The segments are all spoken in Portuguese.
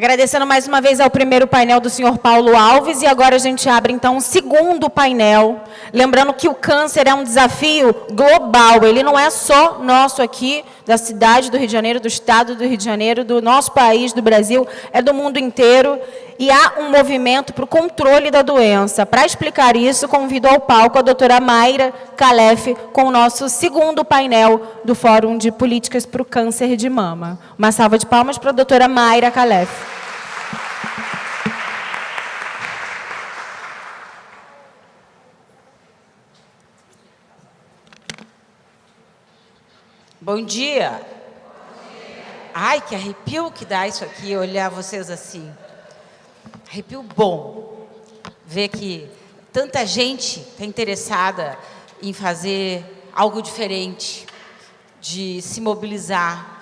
Agradecendo mais uma vez ao primeiro painel do senhor Paulo Alves, e agora a gente abre, então, um segundo painel. Lembrando que o câncer é um desafio global, ele não é só nosso aqui, da cidade do Rio de Janeiro, do estado do Rio de Janeiro, do nosso país, do Brasil, é do mundo inteiro, e há um movimento para o controle da doença. Para explicar isso, convido ao palco a doutora Mayra Calef, com o nosso segundo painel do Fórum de Políticas para o Câncer de Mama. Uma salva de palmas para a doutora Mayra Calef. Bom dia. Bom dia. Ai, que arrepio que dá isso aqui, olhar vocês assim. Arrepio bom. Ver que tanta gente está interessada em fazer algo diferente, de se mobilizar,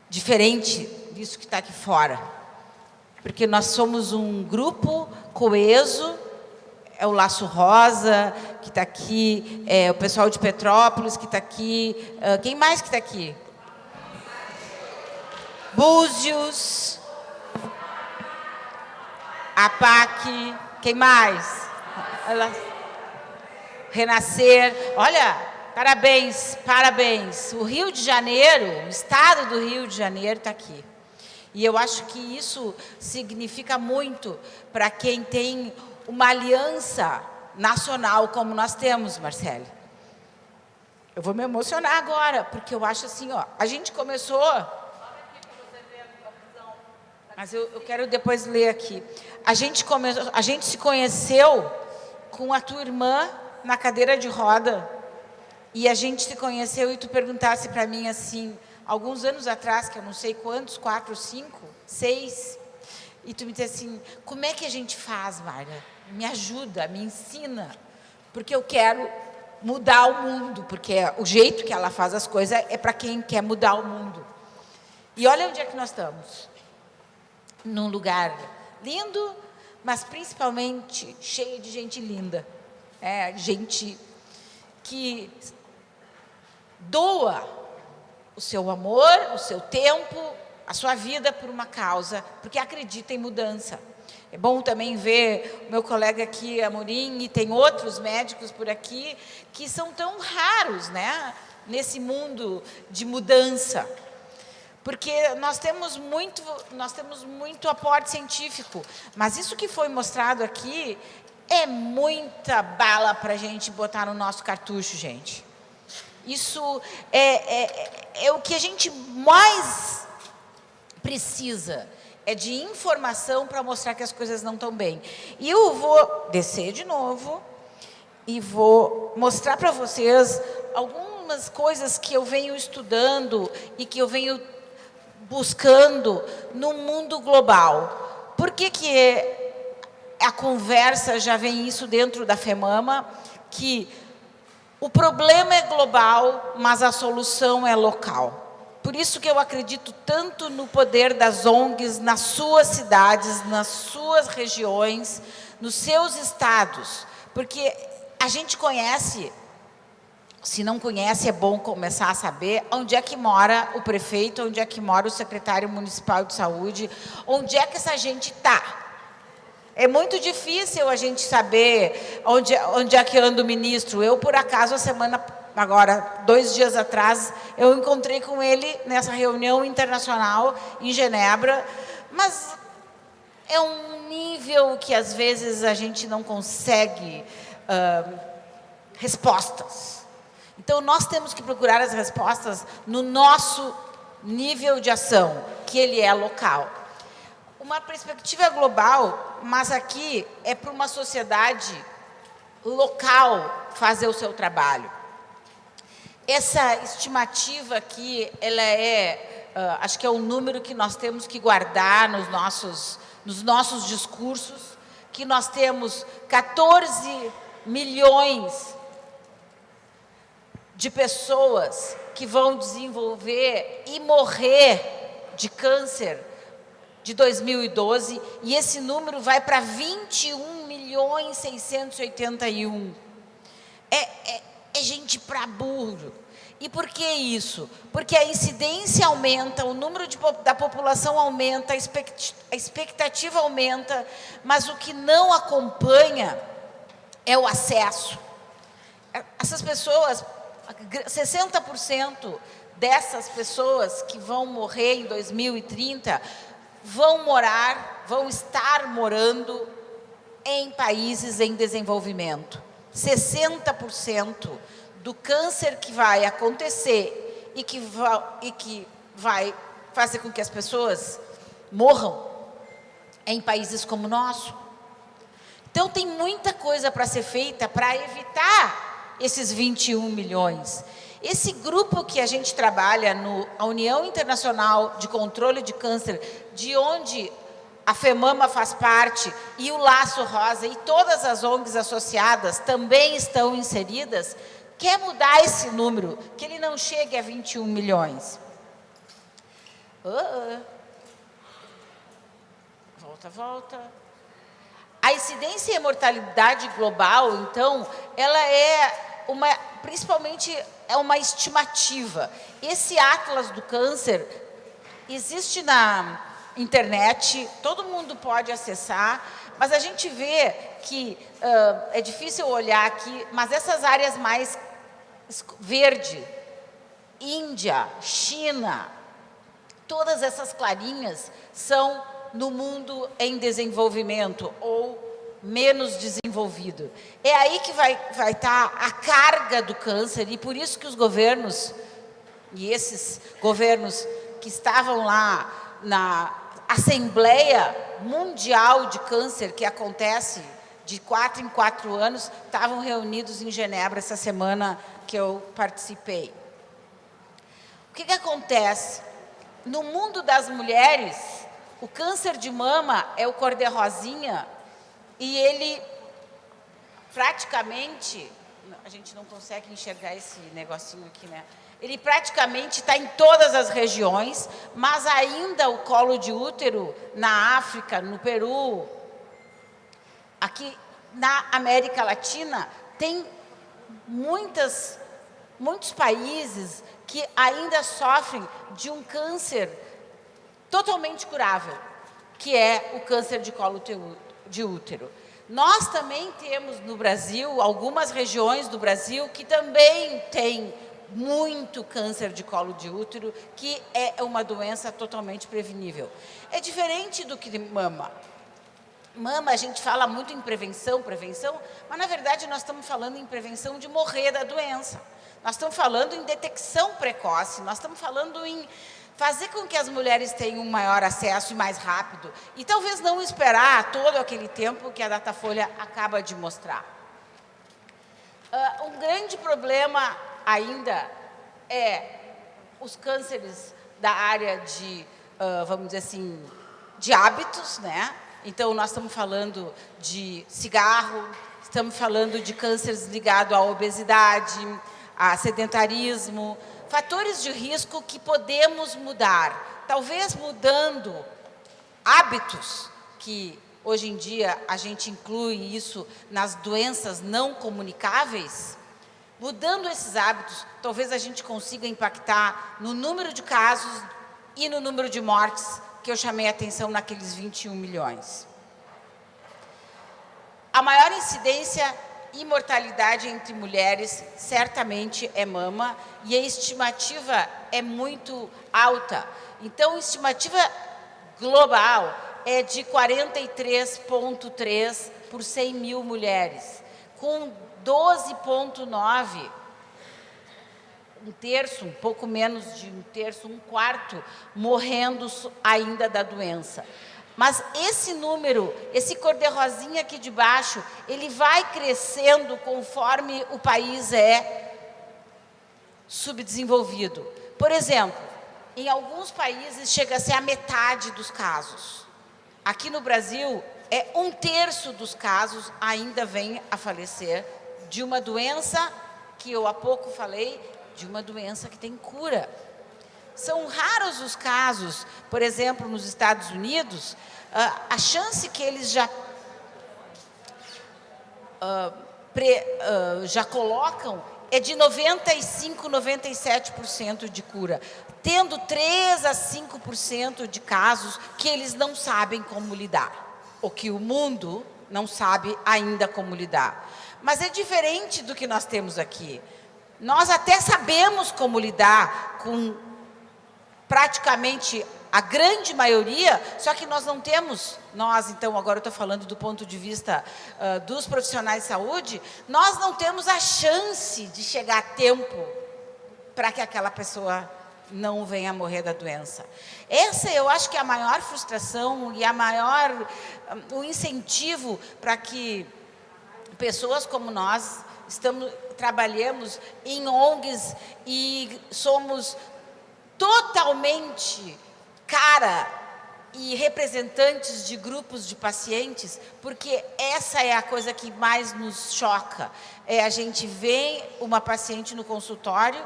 diferente disso que está aqui fora. Porque nós somos um grupo coeso, é o Laço Rosa, que está aqui, é o pessoal de Petrópolis, que está aqui. Quem mais que está aqui? Búzios, APAC, quem mais? Renascer. Olha, parabéns, parabéns. O Rio de Janeiro, o estado do Rio de Janeiro está aqui. E eu acho que isso significa muito para quem tem uma aliança nacional como nós temos, Marcele. Eu vou me emocionar agora, porque eu acho assim, ó, a gente começou... Mas eu quero depois ler aqui. A gente se conheceu com a tua irmã na cadeira de roda. E a gente se conheceu e tu perguntasse para mim assim, alguns anos atrás, que eu não sei quantos, 4, 5, 6... E tu me disse assim, como é que a gente faz, Mayra? Me ajuda, me ensina, porque eu quero mudar o mundo, porque o jeito que ela faz as coisas é para quem quer mudar o mundo. E olha onde é que nós estamos. Num lugar lindo, mas principalmente cheio de gente linda. Gente que doa o seu amor, o seu tempo, a sua vida por uma causa, porque acredita em mudança. É bom também ver o meu colega aqui, Amorim, e tem outros médicos por aqui, que são tão raros, né, nesse mundo de mudança. Porque nós temos muito aporte científico, mas isso que foi mostrado aqui é muita bala para a gente botar no nosso cartucho, gente. Isso é o que a gente mais precisa, é de informação para mostrar que as coisas não estão bem. E eu vou descer de novo e vou mostrar para vocês algumas coisas que eu venho estudando e que eu venho buscando no mundo global. Por que a conversa já vem isso dentro da FEMAMA, que o problema é global, mas a solução é local. Por isso que eu acredito tanto no poder das ONGs nas suas cidades, nas suas regiões, nos seus estados. Porque a gente conhece, se não conhece, é bom começar a saber onde é que mora o prefeito, onde é que mora o secretário municipal de saúde, onde é que essa gente está. É muito difícil a gente saber onde é que anda o ministro. Eu, por acaso, agora, 2 dias atrás, eu encontrei com ele nessa reunião internacional em Genebra, mas é um nível que às vezes a gente não consegue respostas. Então, nós temos que procurar as respostas no nosso nível de ação, que ele é local. Uma perspectiva global, mas aqui é para uma sociedade local fazer o seu trabalho. Essa estimativa aqui, ela acho que é um número que nós temos que guardar nos nossos discursos, que nós temos 14 milhões de pessoas que vão desenvolver e morrer de câncer de 2012, e esse número vai para 21.681.000. É gente para burro. E por que isso? Porque a incidência aumenta, o número da população aumenta, a expectativa aumenta, mas o que não acompanha é o acesso. Essas pessoas, 60% dessas pessoas que vão morrer em 2030 vão estar morando em países em desenvolvimento. 60% do câncer que vai acontecer e que vai fazer com que as pessoas morram em países como o nosso. Então, tem muita coisa para ser feita para evitar esses 21 milhões. Esse grupo que a gente trabalha, a União Internacional de Controle de Câncer, de onde a FEMAMA faz parte, e o Laço Rosa, e todas as ONGs associadas também estão inseridas, quer mudar esse número, que ele não chegue a 21 milhões. Volta. A incidência e a mortalidade global, então, ela é principalmente é uma estimativa. Esse Atlas do Câncer existe na internet, todo mundo pode acessar, mas a gente vê que é difícil olhar aqui, mas essas áreas mais verde, Índia, China, todas essas clarinhas são no mundo em desenvolvimento ou menos desenvolvido. É aí que vai estar a carga do câncer, e por isso que os governos, e esses governos que estavam lá na Assembleia Mundial de Câncer, que acontece de 4 em 4 anos, estavam reunidos em Genebra essa semana que eu participei. O que acontece? No mundo das mulheres, o câncer de mama é o cor-de-rosinha, e ele praticamente, a gente não consegue enxergar esse negocinho aqui, né? Ele praticamente está em todas as regiões, mas ainda o colo de útero na África, no Peru, aqui na América Latina, tem muitos países que ainda sofrem de um câncer totalmente curável, que é o câncer de colo de útero. Nós também temos no Brasil, algumas regiões do Brasil que também têm muito câncer de colo de útero, que é uma doença totalmente prevenível. É diferente do que mama. Mama, a gente fala muito em prevenção, mas na verdade nós estamos falando em prevenção de morrer da doença. Nós estamos falando em detecção precoce, nós estamos falando em fazer com que as mulheres tenham um maior acesso e mais rápido, e talvez não esperar todo aquele tempo que a Datafolha acaba de mostrar. Um grande problema ainda é os cânceres da área de, vamos dizer assim, de hábitos, né? Então, nós estamos falando de cigarro, estamos falando de cânceres ligados à obesidade, a sedentarismo, fatores de risco que podemos mudar. Talvez mudando hábitos, que hoje em dia a gente inclui isso nas doenças não comunicáveis. Mudando esses hábitos, talvez a gente consiga impactar no número de casos e no número de mortes que eu chamei a atenção naqueles 21 milhões. A maior incidência e mortalidade entre mulheres certamente é mama, e a estimativa é muito alta. Então, a estimativa global é de 43,3 por 100 mil mulheres, com 12,9, um terço, um pouco menos de um terço, um quarto, morrendo ainda da doença. Mas esse número, esse cor-de-rosinha aqui de baixo, ele vai crescendo conforme o país é subdesenvolvido. Por exemplo, em alguns países chega a ser a metade dos casos. Aqui no Brasil, é um terço dos casos ainda vem a falecer de uma doença que eu há pouco falei, de uma doença que tem cura. São raros os casos, por exemplo, nos Estados Unidos, a chance que eles já colocam é de 95, 97% de cura, tendo 3 a 5% de casos que eles não sabem como lidar, ou que o mundo não sabe ainda como lidar. Mas é diferente do que nós temos aqui. Nós até sabemos como lidar com praticamente a grande maioria, só que nós não temos, então agora eu estou falando do ponto de vista dos profissionais de saúde, nós não temos a chance de chegar a tempo para que aquela pessoa não venha a morrer da doença. Essa eu acho que é a maior frustração e o incentivo para que pessoas como nós trabalhamos em ONGs e somos totalmente cara e representantes de grupos de pacientes, porque essa é a coisa que mais nos choca. A gente vê uma paciente no consultório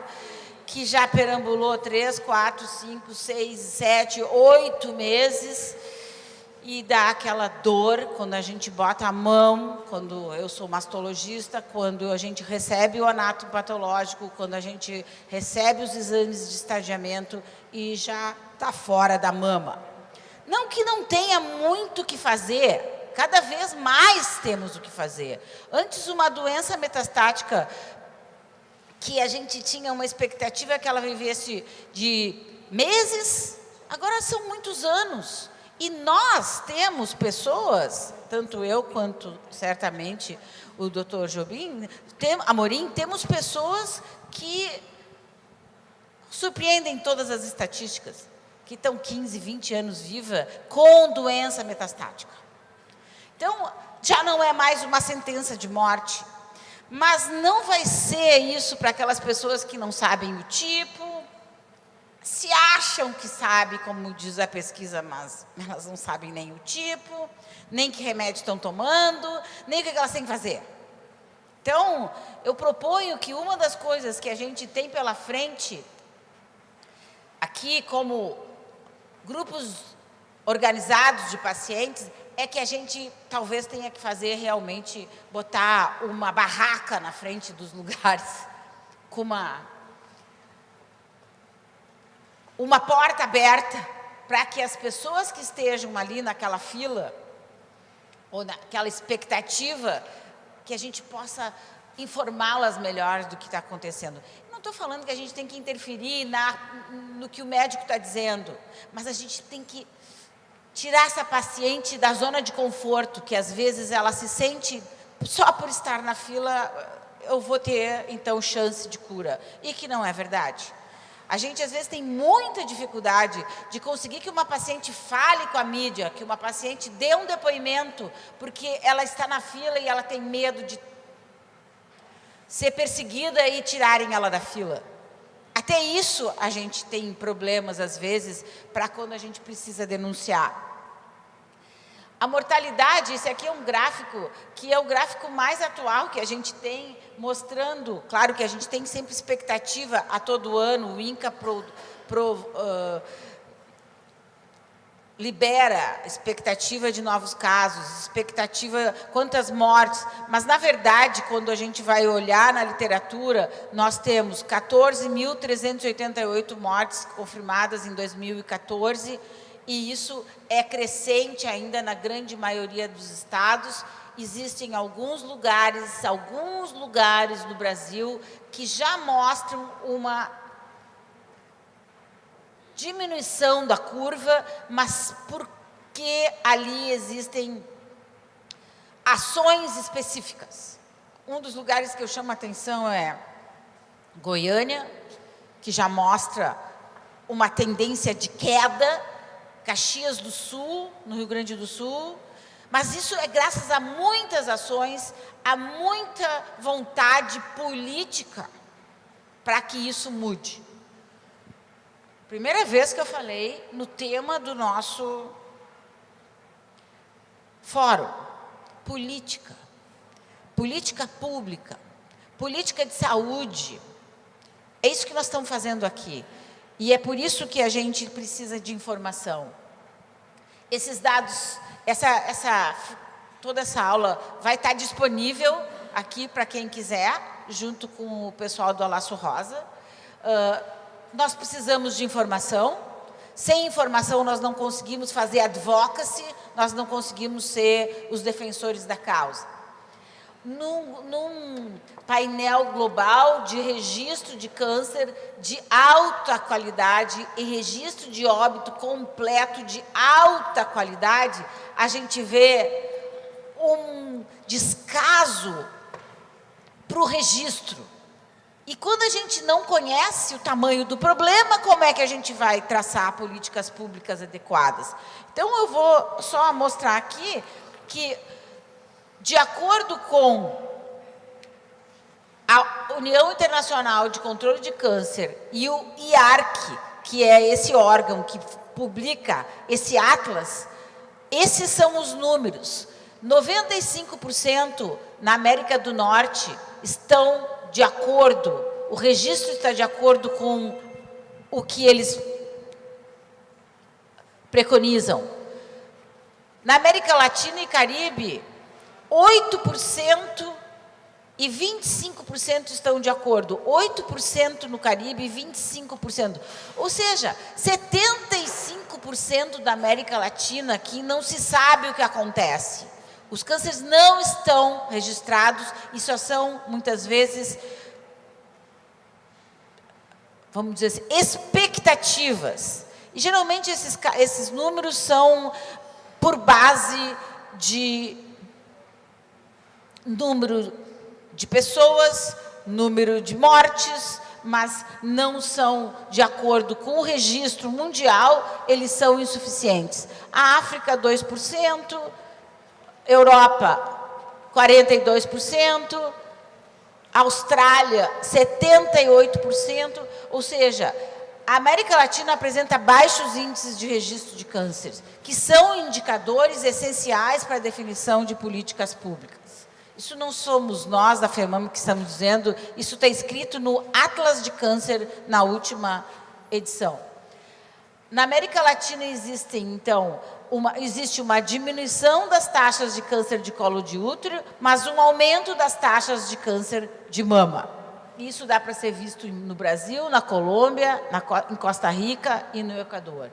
que já perambulou 3, 4, 5, 6, 7, 8 meses e dá aquela dor quando a gente bota a mão, quando eu sou mastologista, quando a gente recebe o anátomo patológico, quando a gente recebe os exames de estadiamento e já está fora da mama. Não que não tenha muito o que fazer, cada vez mais temos o que fazer. Antes, uma doença metastática, que a gente tinha uma expectativa que ela vivesse de meses, agora são muitos anos. E nós temos pessoas, tanto eu quanto certamente o Dr. Amorim, temos pessoas que surpreendem todas as estatísticas, que estão 15, 20 anos viva com doença metastática. Então, já não é mais uma sentença de morte, mas não vai ser isso para aquelas pessoas que não sabem o tipo, se acham que sabem, como diz a pesquisa, mas elas não sabem nem o tipo, nem que remédio estão tomando, nem o que elas têm que fazer. Então, eu proponho que uma das coisas que a gente tem pela frente, aqui como grupos organizados de pacientes, é que a gente talvez tenha que fazer realmente, botar uma barraca na frente dos lugares, com uma porta aberta, para que as pessoas que estejam ali naquela fila, ou naquela expectativa, que a gente possa informá-las melhor do que está acontecendo. Não estou falando que a gente tem que interferir no que o médico está dizendo, mas a gente tem que tirar essa paciente da zona de conforto, que às vezes ela se sente, só por estar na fila, eu vou ter, então, chance de cura. E que não é verdade. A gente, às vezes, tem muita dificuldade de conseguir que uma paciente fale com a mídia, que uma paciente dê um depoimento, porque ela está na fila e ela tem medo de ser perseguida e tirarem ela da fila. Até isso a gente tem problemas, às vezes, para quando a gente precisa denunciar. A mortalidade, esse aqui é um gráfico, que é o gráfico mais atual que a gente tem, mostrando, claro que a gente tem sempre expectativa a todo ano, o INCA libera expectativa de novos casos, expectativa quantas mortes, mas na verdade, quando a gente vai olhar na literatura, nós temos 14.388 mortes confirmadas em 2014, e isso é crescente ainda na grande maioria dos estados. Existem alguns lugares no Brasil que já mostram uma diminuição da curva, mas porque ali existem ações específicas. Um dos lugares que eu chamo a atenção é Goiânia, que já mostra uma tendência de queda, Caxias do Sul, no Rio Grande do Sul, mas isso é graças a muitas ações, a muita vontade política para que isso mude. Primeira vez que eu falei no tema do nosso fórum, política, política pública, política de saúde. É isso que nós estamos fazendo aqui. E é por isso que a gente precisa de informação. Esses dados, toda essa aula vai estar disponível aqui para quem quiser, junto com o pessoal do Alaço Rosa. Nós precisamos de informação. Sem informação nós não conseguimos fazer advocacy, nós não conseguimos ser os defensores da causa. Num painel global de registro de câncer de alta qualidade e registro de óbito completo de alta qualidade, a gente vê um descaso para o registro. E quando a gente não conhece o tamanho do problema, como é que a gente vai traçar políticas públicas adequadas? Então, eu vou só mostrar aqui que, de acordo com a União Internacional de Controle de Câncer e o IARC, que é esse órgão que publica esse atlas, esses são os números. 95% na América do Norte estão de acordo, o registro está de acordo com o que eles preconizam. Na América Latina e Caribe, 8% e 25% estão de acordo. 8% no Caribe e 25%. Ou seja, 75% da América Latina que não se sabe o que acontece. Os cânceres não estão registrados e só são, muitas vezes, vamos dizer assim, expectativas. E, geralmente, esses números são por base de número de pessoas, número de mortes, mas não são de acordo com o registro mundial, eles são insuficientes. A África, 2%, Europa, 42%, Austrália, 78%, ou seja, a América Latina apresenta baixos índices de registro de cânceres, que são indicadores essenciais para a definição de políticas públicas. Isso não somos nós da FEMAM que estamos dizendo, isso está escrito no Atlas de Câncer na última edição. Na América Latina existe uma diminuição das taxas de câncer de colo de útero, mas um aumento das taxas de câncer de mama. Isso dá para ser visto no Brasil, na Colômbia, em Costa Rica e no Equador.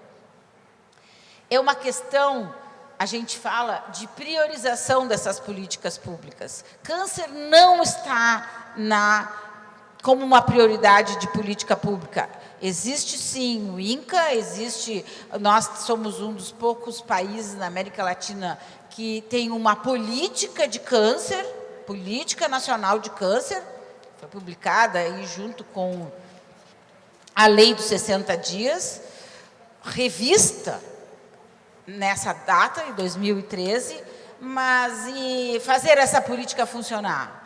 É uma questão, a gente fala de priorização dessas políticas públicas. Câncer não está como uma prioridade de política pública. Existe sim o INCA, nós somos um dos poucos países na América Latina que tem uma política de câncer, política nacional de câncer, foi publicada aí junto com a lei dos 60 dias, revista nessa data, em 2013, mas e fazer essa política funcionar?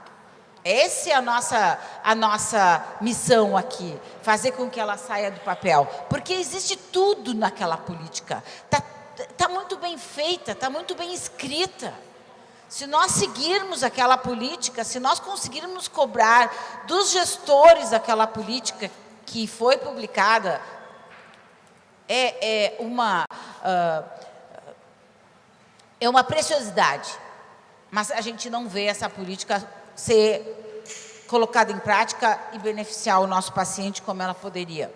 Essa é a nossa missão aqui, fazer com que ela saia do papel, porque existe tudo naquela política, tá muito bem feita, está muito bem escrita. Se nós seguirmos aquela política, se nós conseguirmos cobrar dos gestores daquela política que foi publicada, é uma preciosidade, mas a gente não vê essa política ser colocada em prática e beneficiar o nosso paciente como ela poderia.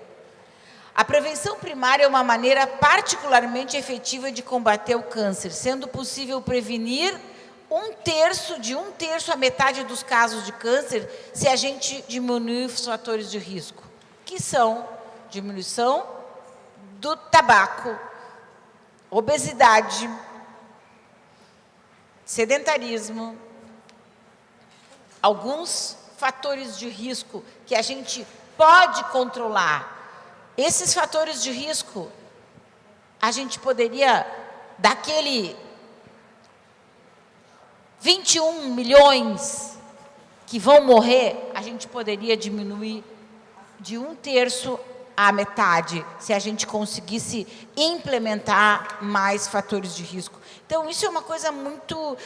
A prevenção primária é uma maneira particularmente efetiva de combater o câncer, sendo possível prevenir de um terço a metade dos casos de câncer se a gente diminuir os fatores de risco, que são diminuição do tabaco, obesidade, sedentarismo, alguns fatores de risco que a gente pode controlar. Esses fatores de risco, a gente poderia, daquele 21 milhões que vão morrer, a gente poderia diminuir de um terço à metade, se a gente conseguisse implementar mais fatores de risco. Então, isso é uma coisa muito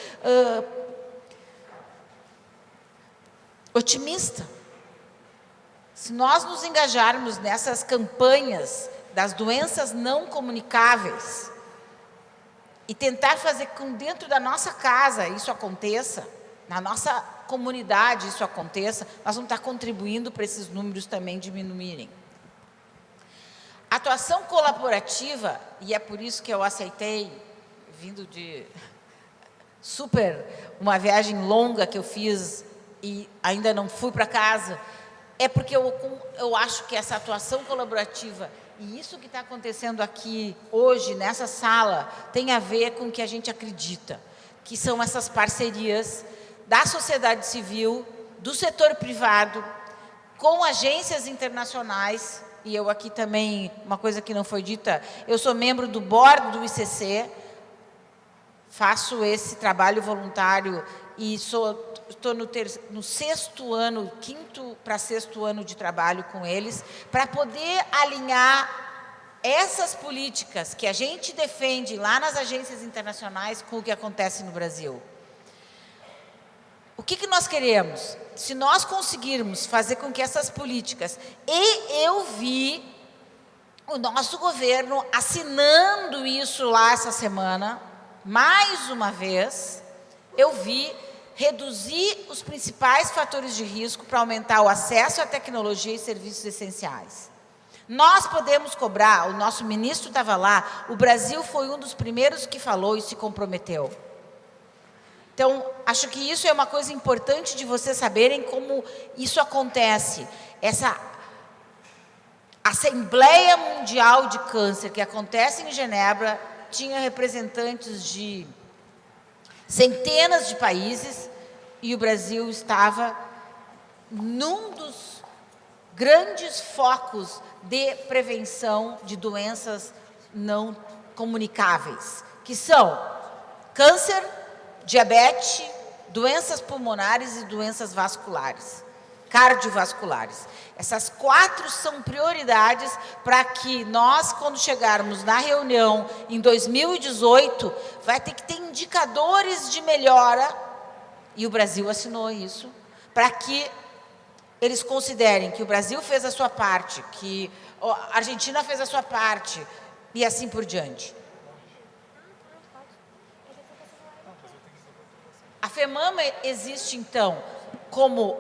otimista. Se nós nos engajarmos nessas campanhas das doenças não comunicáveis e tentar fazer com dentro da nossa casa isso aconteça, na nossa comunidade isso aconteça, nós vamos estar contribuindo para esses números também diminuírem. Atuação colaborativa, e é por isso que eu aceitei, vindo de uma viagem longa que eu fiz e ainda não fui para casa, é porque eu acho que essa atuação colaborativa e isso que está acontecendo aqui hoje, nessa sala, tem a ver com o que a gente acredita, que são essas parcerias da sociedade civil, do setor privado, com agências internacionais, e eu aqui também, uma coisa que não foi dita, eu sou membro do board do ICC, faço esse trabalho voluntário e estou no sexto ano, quinto para sexto ano de trabalho com eles, para poder alinhar essas políticas que a gente defende lá nas agências internacionais com o que acontece no Brasil. O que nós queremos? Se nós conseguirmos fazer com que essas políticas, e eu vi o nosso governo assinando isso lá essa semana, mais uma vez, eu vi reduzir os principais fatores de risco para aumentar o acesso à tecnologia e serviços essenciais. Nós podemos cobrar, o nosso ministro estava lá, o Brasil foi um dos primeiros que falou e se comprometeu. Então, acho que isso é uma coisa importante de vocês saberem como isso acontece. Essa Assembleia Mundial de Câncer que acontece em Genebra tinha representantes de centenas de países e o Brasil estava num dos grandes focos de prevenção de doenças não comunicáveis, que são câncer, diabetes, doenças pulmonares e doenças vasculares, cardiovasculares. Essas 4 são prioridades para que nós, quando chegarmos na reunião em 2018, vai ter que ter indicadores de melhora, e o Brasil assinou isso, para que eles considerem que o Brasil fez a sua parte, que a Argentina fez a sua parte, e assim por diante. A FEMAMA existe, então, como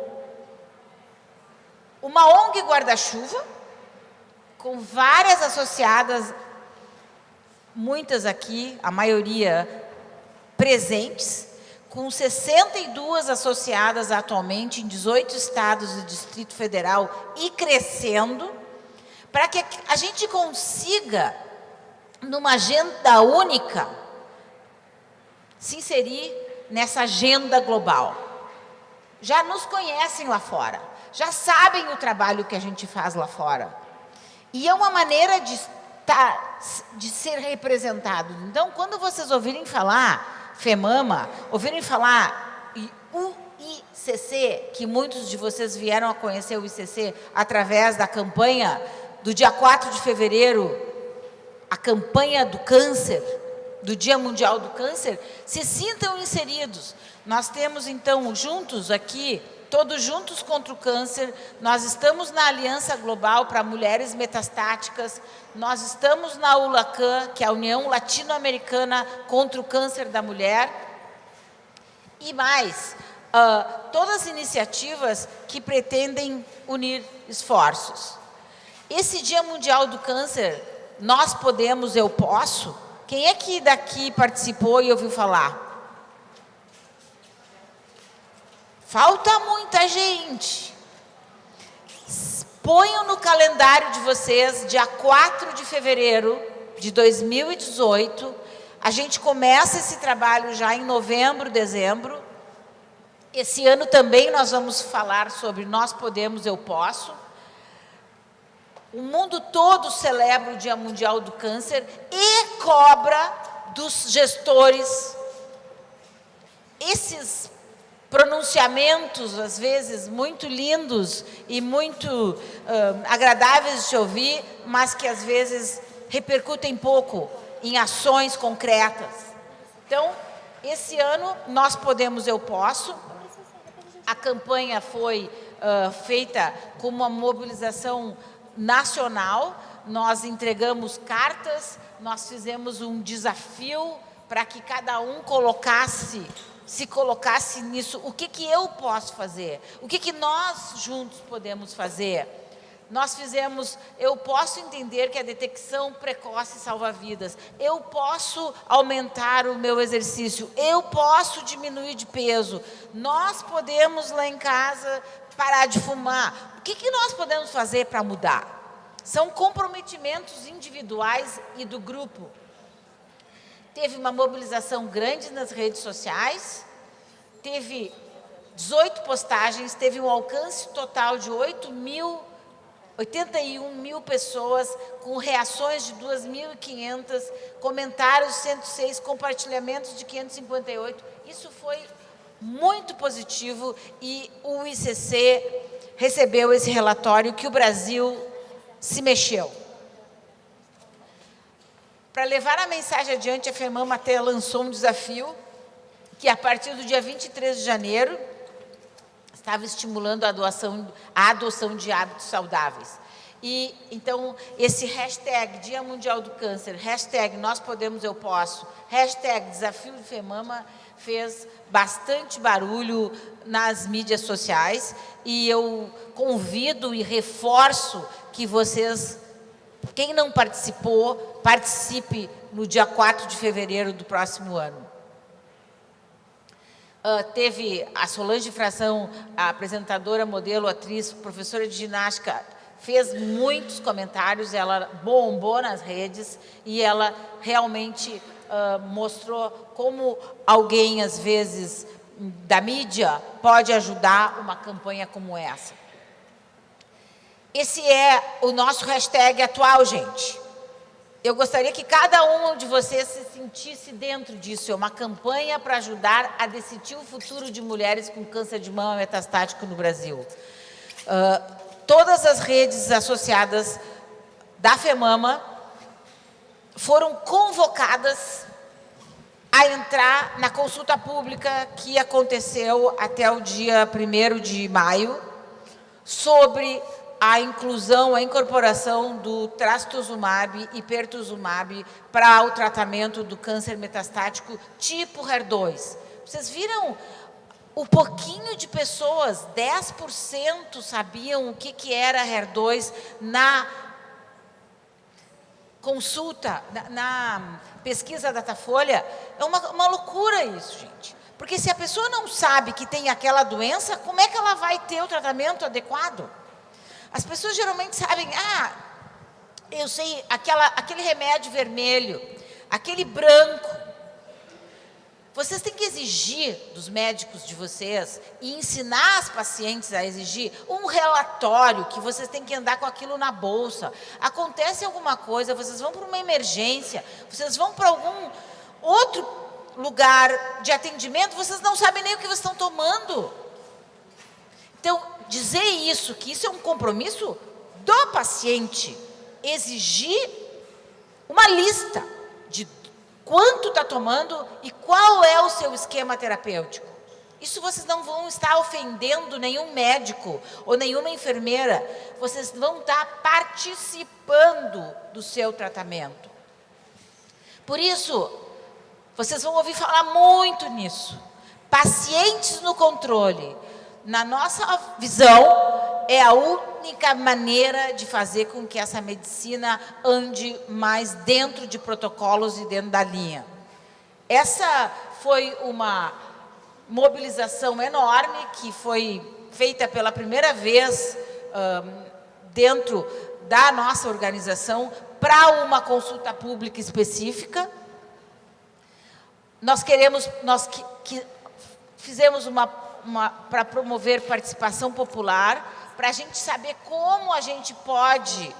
uma ONG guarda-chuva, com várias associadas, muitas aqui, a maioria presentes, com 62 associadas atualmente em 18 estados do Distrito Federal e crescendo, para que a gente consiga, numa agenda única, se inserir nessa agenda global. Já nos conhecem lá fora, já sabem o trabalho que a gente faz lá fora. E é uma maneira de ser representado. Então, quando vocês ouvirem falar FEMAMA, ouvirem falar UICC, que muitos de vocês vieram a conhecer o ICC através da campanha do dia 4 de fevereiro, a campanha do câncer, do Dia Mundial do Câncer, se sintam inseridos. Nós temos, então, juntos aqui, todos juntos contra o câncer, nós estamos na Aliança Global para Mulheres Metastáticas, nós estamos na ULACAN, que é a União Latino-Americana contra o Câncer da Mulher, e mais, todas as iniciativas que pretendem unir esforços. Esse Dia Mundial do Câncer, nós podemos, eu posso. Quem é que daqui participou e ouviu falar? Falta muita gente. Ponham no calendário de vocês, dia 4 de fevereiro de 2018. A gente começa esse trabalho já em novembro, dezembro. Esse ano também nós vamos falar sobre Nós Podemos, Eu Posso. O mundo todo celebra o Dia Mundial do Câncer e cobra dos gestores esses pronunciamentos, às vezes, muito lindos e muito agradáveis de se ouvir, mas que, às vezes, repercutem pouco em ações concretas. Então, esse ano, Nós Podemos, Eu Posso. A campanha foi feita com uma mobilização nacional, nós entregamos cartas, nós fizemos um desafio para que cada um colocasse se colocasse nisso, o que eu posso fazer? O que nós juntos podemos fazer? Nós fizemos, eu posso entender que a detecção precoce salva vidas, eu posso aumentar o meu exercício, eu posso diminuir de peso, nós podemos lá em casa parar de fumar. O que nós podemos fazer para mudar? São comprometimentos individuais e do grupo. Teve uma mobilização grande nas redes sociais, teve 18 postagens, teve um alcance total de 81 mil pessoas, com reações de 2.500, comentários 106, compartilhamentos de 558. Isso foi muito positivo e o ICC recebeu esse relatório que o Brasil se mexeu. Para levar a mensagem adiante, a FEMAMA até lançou um desafio que, a partir do dia 23 de janeiro, estava estimulando a adoção de hábitos saudáveis. E, então, esse hashtag Dia Mundial do Câncer, hashtag Nós Podemos, Eu Posso, hashtag Desafio do FEMAMA, fez bastante barulho nas mídias sociais, e eu convido e reforço que vocês, quem não participou, participe no dia 4 de fevereiro do próximo ano. Teve a Solange Fração, a apresentadora, modelo, atriz, professora de ginástica, fez muitos comentários, ela bombou nas redes e ela realmente mostrou como alguém, às vezes, da mídia, pode ajudar uma campanha como essa. Esse é o nosso hashtag atual, gente. Eu gostaria que cada um de vocês se sentisse dentro disso. É uma campanha para ajudar a decidir o futuro de mulheres com câncer de mama metastático no Brasil. Todas as redes associadas da FEMAMA foram convocadas a entrar na consulta pública que aconteceu até o dia 1º de maio, sobre a inclusão, a incorporação do trastuzumab e pertuzumab para o tratamento do câncer metastático tipo HER2. Vocês viram o pouquinho de pessoas, 10% sabiam o que era HER2 na consulta, na pesquisa Datafolha? É uma loucura isso, gente. Porque se a pessoa não sabe que tem aquela doença, como é que ela vai ter o tratamento adequado? As pessoas geralmente sabem, eu sei, aquele remédio vermelho, aquele branco. Vocês têm que exigir dos médicos de vocês e ensinar as pacientes a exigir um relatório, que vocês têm que andar com aquilo na bolsa. Acontece alguma coisa, vocês vão para uma emergência, vocês vão para algum outro lugar de atendimento, vocês não sabem nem o que vocês estão tomando. Então, dizer isso, que isso é um compromisso do paciente, exigir uma lista de quanto está tomando e qual é o seu esquema terapêutico. Isso vocês não vão estar ofendendo nenhum médico ou nenhuma enfermeira, vocês vão estar participando do seu tratamento. Por isso, vocês vão ouvir falar muito nisso. Pacientes no controle. Na nossa visão, é a única maneira de fazer com que essa medicina ande mais dentro de protocolos e dentro da linha. Essa foi uma mobilização enorme que foi feita pela primeira vez dentro da nossa organização para uma consulta pública específica. Nós fizemos para promover participação popular, para a gente saber como a gente pode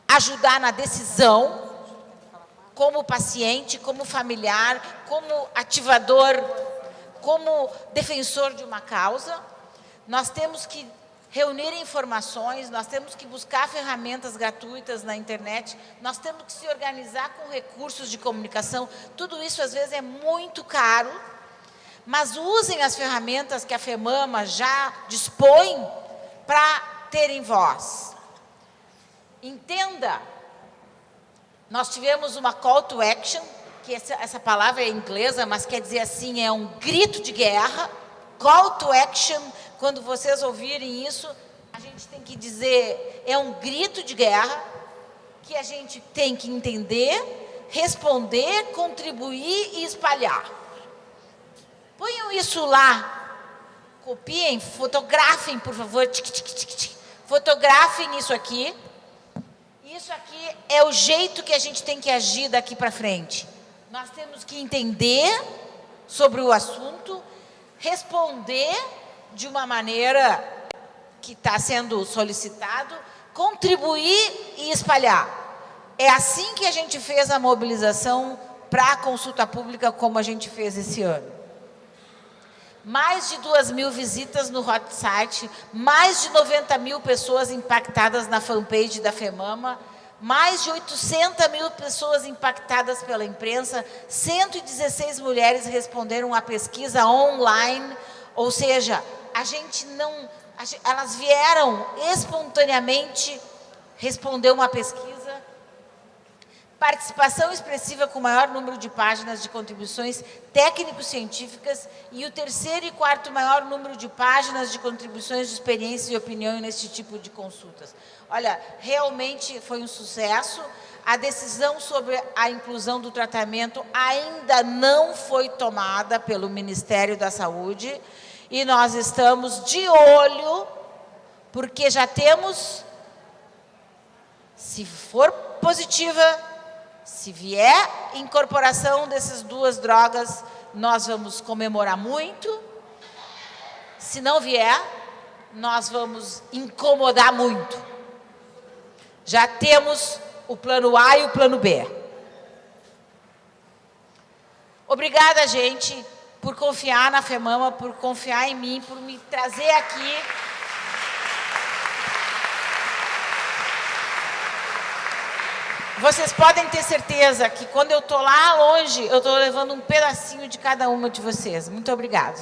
ajudar na decisão, como paciente, como familiar, como ativador, como defensor de uma causa. Nós temos que reunir informações, nós temos que buscar ferramentas gratuitas na internet, nós temos que se organizar com recursos de comunicação. Tudo isso, às vezes, é muito caro, mas usem as ferramentas que a FEMAMA já dispõe para terem voz. Entenda, nós tivemos uma call to action que essa palavra é inglesa, mas quer dizer assim, é um grito de guerra, call to action. Quando vocês ouvirem isso, a gente tem que dizer, é um grito de guerra, que a gente tem que entender, responder, contribuir e espalhar. Ponham isso lá, copiem, fotografem, por favor, fotografem isso aqui. Isso aqui é o jeito que a gente tem que agir daqui para frente. Nós temos que entender sobre o assunto, responder de uma maneira que está sendo solicitado, contribuir e espalhar. É assim que a gente fez a mobilização para a consulta pública, como a gente fez esse ano. Mais de 2.000 visitas no hot site, mais de 90.000 pessoas impactadas na fanpage da FEMAMA, mais de 800.000 pessoas impactadas pela imprensa, 116 mulheres responderam à pesquisa online, ou seja, elas vieram espontaneamente responder uma pesquisa. Participação expressiva com maior número de páginas de contribuições técnico-científicas e o terceiro e quarto maior número de páginas de contribuições de experiência e opinião neste tipo de consultas. Olha, realmente foi um sucesso. A decisão sobre a inclusão do tratamento ainda não foi tomada pelo Ministério da Saúde e nós estamos de olho, porque já temos, se for positiva, se vier incorporação dessas duas drogas, nós vamos comemorar muito. Se não vier, nós vamos incomodar muito. Já temos o plano A e o plano B. Obrigada, gente, por confiar na FEMAMA, por confiar em mim, por me trazer aqui. Vocês podem ter certeza que quando eu estou lá longe, eu estou levando um pedacinho de cada uma de vocês. Muito obrigada.